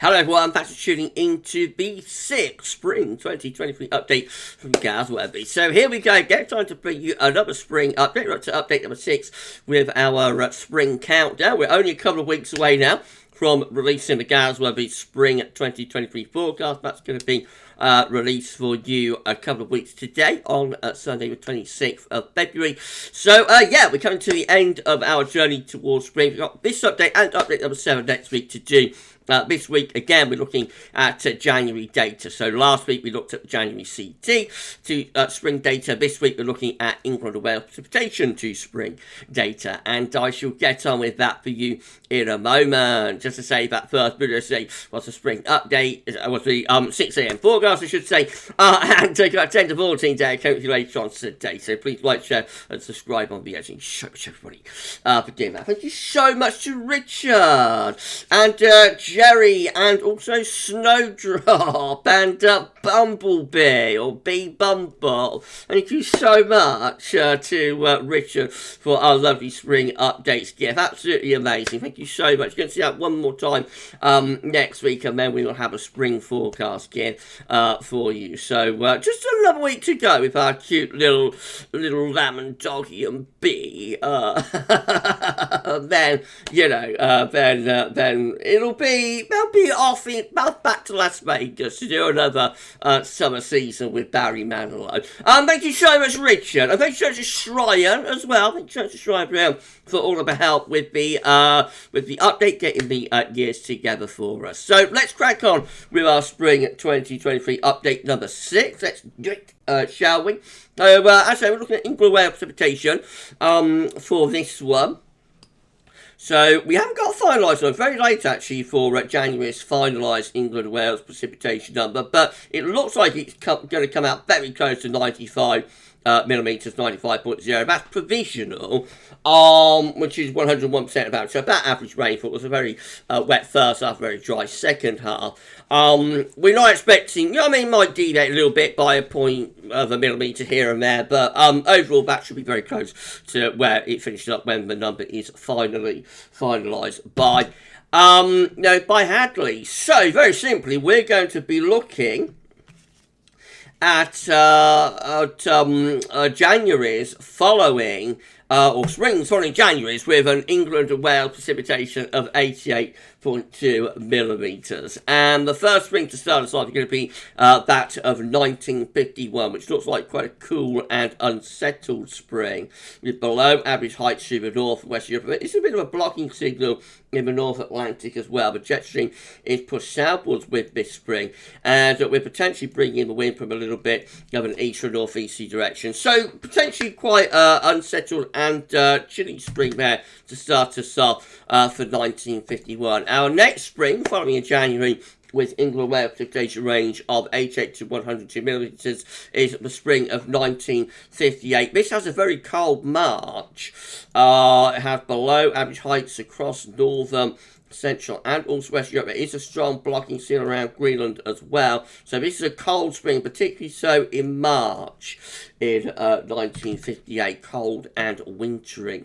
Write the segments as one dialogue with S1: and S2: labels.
S1: Hello everyone, thanks for tuning into the 6th Spring 2023 update from GavsWeatherVids. So here we go again, time to bring you another spring update. We're up to update number 6 with our spring countdown. We're only a couple of weeks away now from releasing the GavsWeatherVids Spring 2023 forecast. That's going to be released for you a couple of weeks today on Sunday the 26th of February. So yeah, we're coming to the end of our journey towards spring. We've got this update and update number 7 next week to do. This week, again, we're looking at January data. So last week, we looked at January CT to spring data. This week, we're looking at England and Wales precipitation to spring data. And I shall get on with that for you in a moment. Just to say that first, we're going to say what's the spring update. It was the 6 a.m. forecast, I should say. And 10 to 14 day, coming to you later on today. So please like, share, and subscribe on the editing. So much, everybody, for doing that. Thank you so much to Richard and Jerry, and also Snowdrop, and Bumblebee, or Bee Bumble. Thank you so much to Richard for our lovely spring updates gift. Absolutely amazing. Thank you so much. You're going to see that one more time next week, and then we will have a spring forecast gift for you. So just another week to go with our cute little lemon doggy and bee. Then, you know, then they'll be off back to Las Vegas to do another summer season with Barry Manilow. Thank you so much, Richard, and thank you so much to Shryan as well. Thank you so much to Shryan for all of the help with the update, getting the years together for us. So let's crack on with our spring 2023 update number 6. Let's do it, shall we? So as I say, we're looking at England Wales precipitation for this one. So we haven't got a finalised one. Very late actually for January's finalised England and Wales precipitation number, but it looks like it's going to come out very close to 95 millimetres, 95.0. That's provisional, which is 101% of average. So about average rainfall. It was a very wet first half, very dry second half. We're not expecting, you know what I mean, might deviate a little bit by a point of a millimetre here and there, but overall that should be very close to where it finishes up when the number is finally finalised by by Hadley. So very simply, we're going to be looking at January's following, or spring's following January's, with an England and Wales precipitation of 88.2 millimetres. And the first spring to start us off is going to be that of 1951, which looks like quite a cool and unsettled spring, with below average heights through the North and West Europe. It's a bit of a blocking signal in the North Atlantic as well. The jet stream is pushed southwards with this spring, and we're potentially bringing in the wind from a little bit of an east or northeasterly direction. So potentially quite unsettled and chilly spring there to start us off for 1951. Our next spring, following in January, with England Wales precipitation range of 88 to 102 millimetres, is the spring of 1958. This has a very cold March. It has below average heights across northern, central and also West Europe. There is a strong blocking seal around Greenland as well. So this is a cold spring, particularly so in March in 1958, cold and wintry.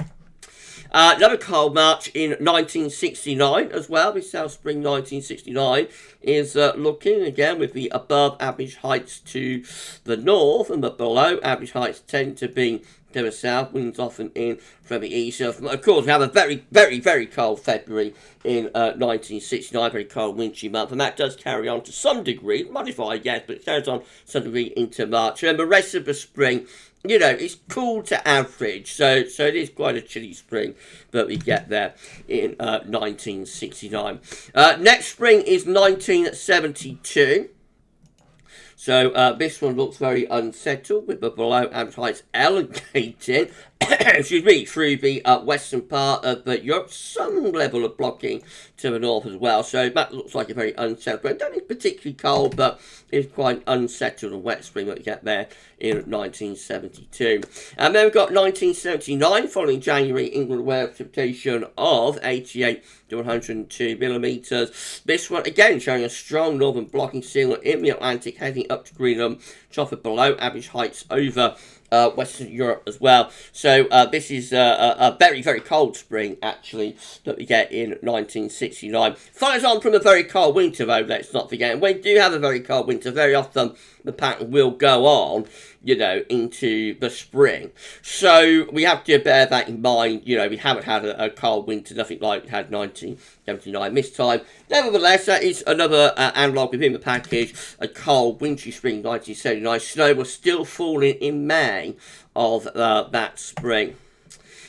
S1: Another cold March in 1969 as well. This South Spring 1969 is looking again with the above average heights to the north, and the below average heights tend to be to the south, winds often in from the east. So, of course, we have a very, very, very cold February in 1969, very cold, wintry month, and that does carry on to some degree, modified, yes, but it carries on some degree into March. And the rest of the spring, you know, it's cool to average, so it is quite a chilly spring that we get there in 1969. Next spring is 1972. So this one looks very unsettled, with the below average heights elongating, excuse me, through the western part of Europe. Some level of blocking to the north as well. So that looks like a very unsettled spring. Don't think particularly cold, but it's quite unsettled and wet spring that we get there in 1972. And then we've got 1979, following January, England and Wales precipitation of 88 to 102 millimetres. This one, again, showing a strong northern blocking signal in the Atlantic, heading up to Greenland, offered below average heights over Western Europe as well. So this is a very, very cold spring, actually, that we get in 1969. Follows on from a very cold winter, though, let's not forget. And when we do have a very cold winter, very often the pattern will go on, you know, into the spring. So we have to bear that in mind. You know, we haven't had a cold winter, nothing like we had 1979 this time. Nevertheless, that is another analogue within the package. A cold, wintry spring 1979. Snow was still falling in May of that spring.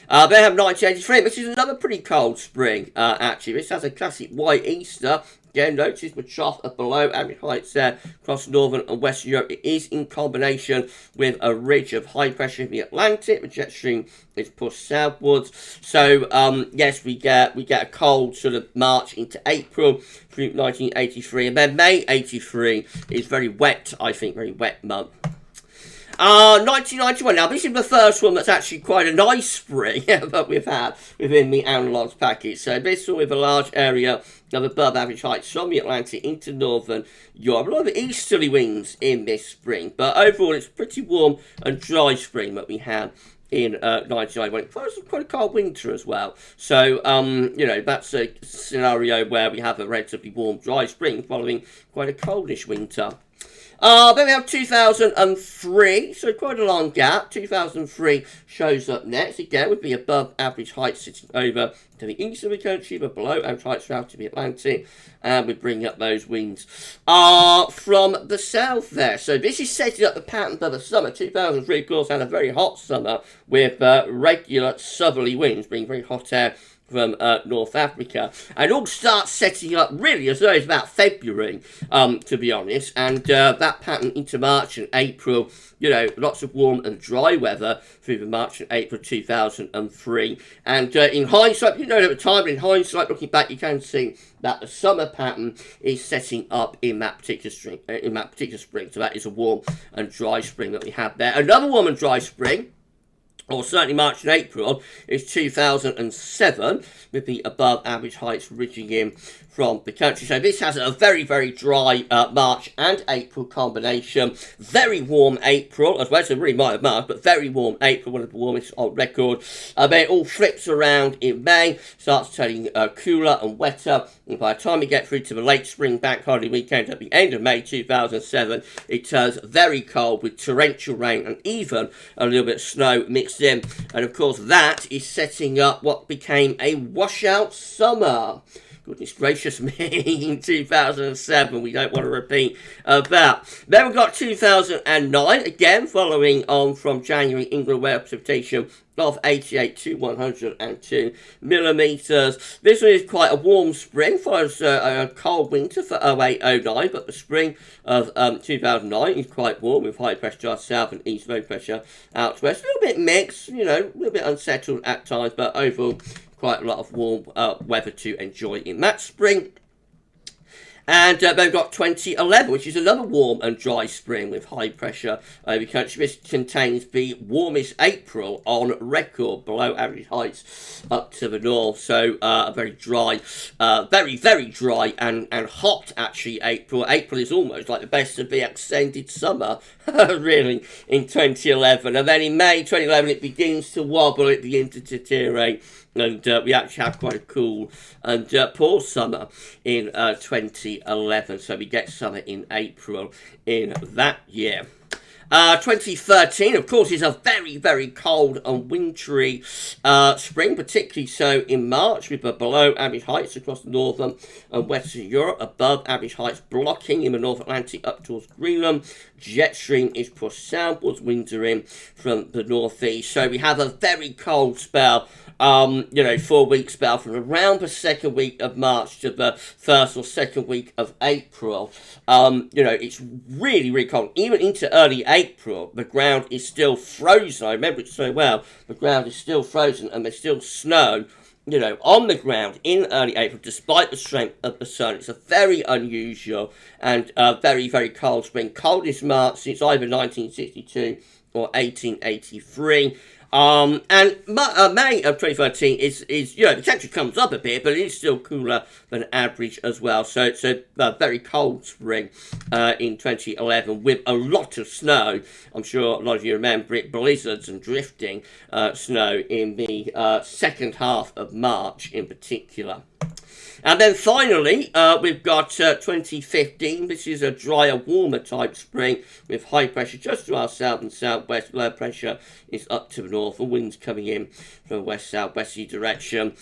S1: Then we have 1983, which is another pretty cold spring, actually. This has a classic white Easter. Again, notice the trough of below average heights there across northern and western Europe. It is in combination with a ridge of high pressure in the Atlantic. The jet stream is pushed southwards. So, yes, we get a cold sort of March into April through 1983. And then May 83 is very wet, I think, very wet month. 1991. Now, this is the first one that's actually quite a nice spring that we've had within the analogues package. So this one with a large area of above average heights from the Atlantic into northern Europe. A lot of easterly winds in this spring, but overall it's pretty warm and dry spring that we had in 1991. It was quite a cold winter as well. So, you know, that's a scenario where we have a relatively warm, dry spring following quite a coldish winter. Then we have 2003, so quite a long gap. 2003 shows up next. Again, would be above average height sitting over to the east of the country, but below average height south to the Atlantic. And we bring up those winds from the south there. So this is setting up the pattern for the summer. 2003, of course, had a very hot summer with regular southerly winds, bringing very hot air from North Africa, and all starts setting up really as though it's about February, to be honest, and that pattern into March and April, you know, lots of warm and dry weather through the March and April 2003, and in hindsight, you know, at the time, but in hindsight, looking back, you can see that the summer pattern is setting up in that particular spring, so that is a warm and dry spring that we have there. Another warm and dry spring, or certainly March and April, is 2007, with the above average heights ridging in from the country. So this has a very, very dry March and April combination. Very warm April, as well as a really mild March, but very warm April, one of the warmest on record. Then it all flips around in May, starts turning cooler and wetter, and by the time we get through to the late spring bank holiday weekend at the end of May 2007, it turns very cold with torrential rain and even a little bit of snow mixed in. And of course that is setting up what became a washout summer. Goodness gracious me, in 2007, we don't want to repeat that. Then we've got 2009, again following on from January, England Wales precipitation of 88 to 102 millimetres. This one is quite a warm spring, follows a cold winter for 08-09, but the spring of 2009 is quite warm with high pressure just south and east, low pressure out to west. A little bit mixed, you know, a little bit unsettled at times, but overall quite a lot of warm weather to enjoy in that spring. And then we've got 2011, which is another warm and dry spring with high pressure over the country. This contains the warmest April on record, below average heights up to the north. So a very dry, very, very dry and hot, actually, April. April is almost like the best of the extended summer, really, in 2011. And then in May 2011, it begins to wobble, it begins to deteriorate. And we actually have quite a cool and poor summer in 2011. So we get summer in April in that year. 2013, of course, is a very, very cold and wintry spring, particularly so in March, with the below average heights across northern and western Europe, above average heights blocking in the North Atlantic up towards Greenland. Jet stream is pushed southwards, winds are in from the northeast. So we have a very cold spell, 4-week spell from around the second week of March to the first or second week of April. It's really, really cold. Even into early April, the ground is still frozen. I remember it so well. The ground is still frozen and there's still snow, on the ground in early April, despite the strength of the sun. It's a very unusual and very, very cold spring. Coldest March since either 1962 or 1883. And May of 2013 is the temperature comes up a bit, but it is still cooler than average as well. So it's a very cold spring in 2011 with a lot of snow. I'm sure a lot of you remember it, blizzards and drifting snow in the second half of March in particular. And then finally, we've got 2015. This is a drier, warmer type spring with high pressure just to our south and southwest. Low pressure is up to the north. The wind's coming in from west-southwesterly direction.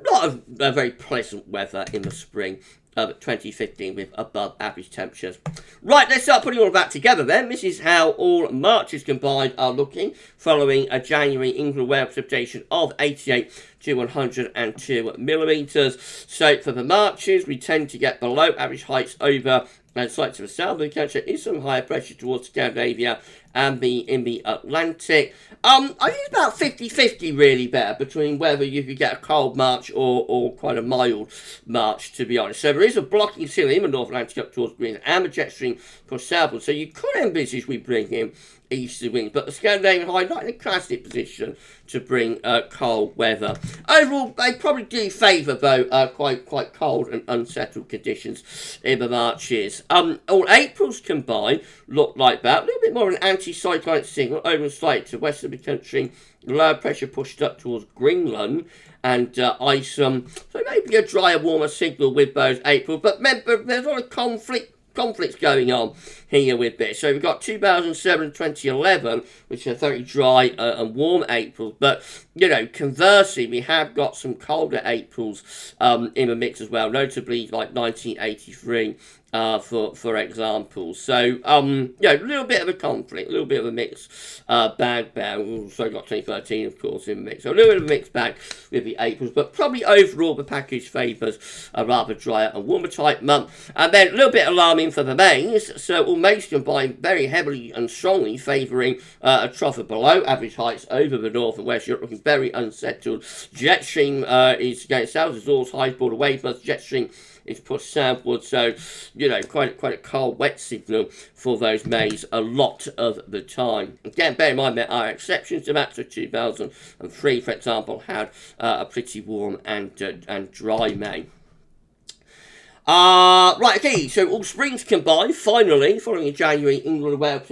S1: Not a very pleasant weather in the spring of 2015 with above average temperatures. Right, let's start putting all of that together then. This is how all Marches combined are looking following a January England Wales precipitation of 88 to 102 millimetres. So for the Marches, we tend to get below average heights over and slightly to the south of the country. There is some higher pressure towards Scandinavia and in the Atlantic. I think it's about 50-50 really there between whether you could get a cold March or quite a mild March, to be honest. So there is a blocking ceiling in the North Atlantic up towards Greenland and a jet stream for southward. So you could envisage we bring in easterly winds, but the Scandinavian high not in a classic position to bring cold weather. Overall, they probably do favour though quite cold and unsettled conditions in the Marches. All Aprils combined look like that. A little bit more of an anti-cyclonic signal over and slightly to the west of the country. Low pressure pushed up towards Greenland and Iceland. So maybe a drier, warmer signal with those April. But remember, there's a lot of conflicts going on here with this. So we've got 2007 and 2011, which are very dry and warm Aprils. But, conversely, we have got some colder Aprils in the mix as well, notably like 1983. For example. So, a little bit of a conflict, a little bit of a mix bag there. We've also got 2013, of course, in the mix. So a little bit of a mixed bag with the Aprils, but probably overall the package favours a rather drier and warmer type month. And then a little bit alarming for the Mays. So all Mays combined very heavily and strongly favouring a trough of below average heights over the north and west. You're looking very unsettled. Jet stream is going south as all highs border wave, but jet stream is pushed southward, so quite a cold, wet signal for those Mays a lot of the time. Again, bear in mind there are exceptions to that. So 2003, for example, had a pretty warm and dry May. Right, okay, so all springs combined, finally, following a January England Wales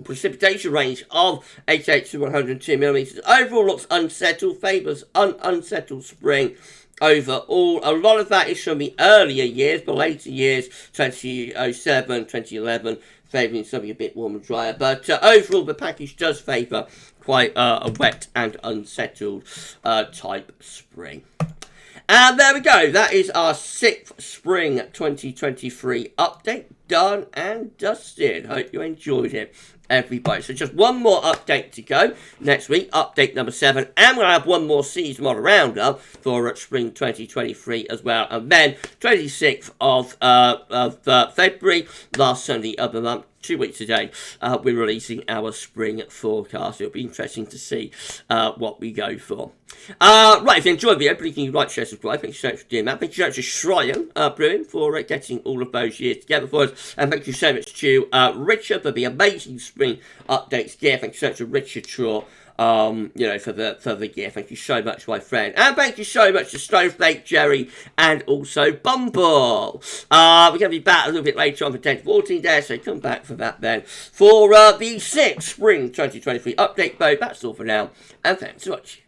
S1: precipitation range of 88 to 102 millimetres. Overall looks unsettled, favours unsettled spring. Overall, a lot of that is from the earlier years, the later years, 2007, 2011, favouring something a bit warmer and drier. But overall, the package does favour quite a wet and unsettled type spring. And there we go. That is our 6th Spring 2023 update. Done and dusted. Hope you enjoyed it, everybody. So just one more update to go. Next week, update number 7. And we'll have one more season model roundup for Spring 2023 as well. And then 26th of February, last Sunday of the month, 2 weeks today, we're releasing our spring forecast. It'll be interesting to see what we go for. Right, if you enjoyed the video, please can you like, share, subscribe. Thank you so much for doing that. Thank you so much to Schreier Brewing for getting all of those years together for us. And thank you so much to Richard for the amazing spring updates. Yeah, thank you so much to Richard Shaw. For the gear. Thank you so much, my friend. And thank you so much to Snowflake, Jerry, and also Bumble. We're going to be back a little bit later on for 10 to 14 days, so come back for that then. For the 6th Spring 2023 update, though, that's all for now. And thanks so much.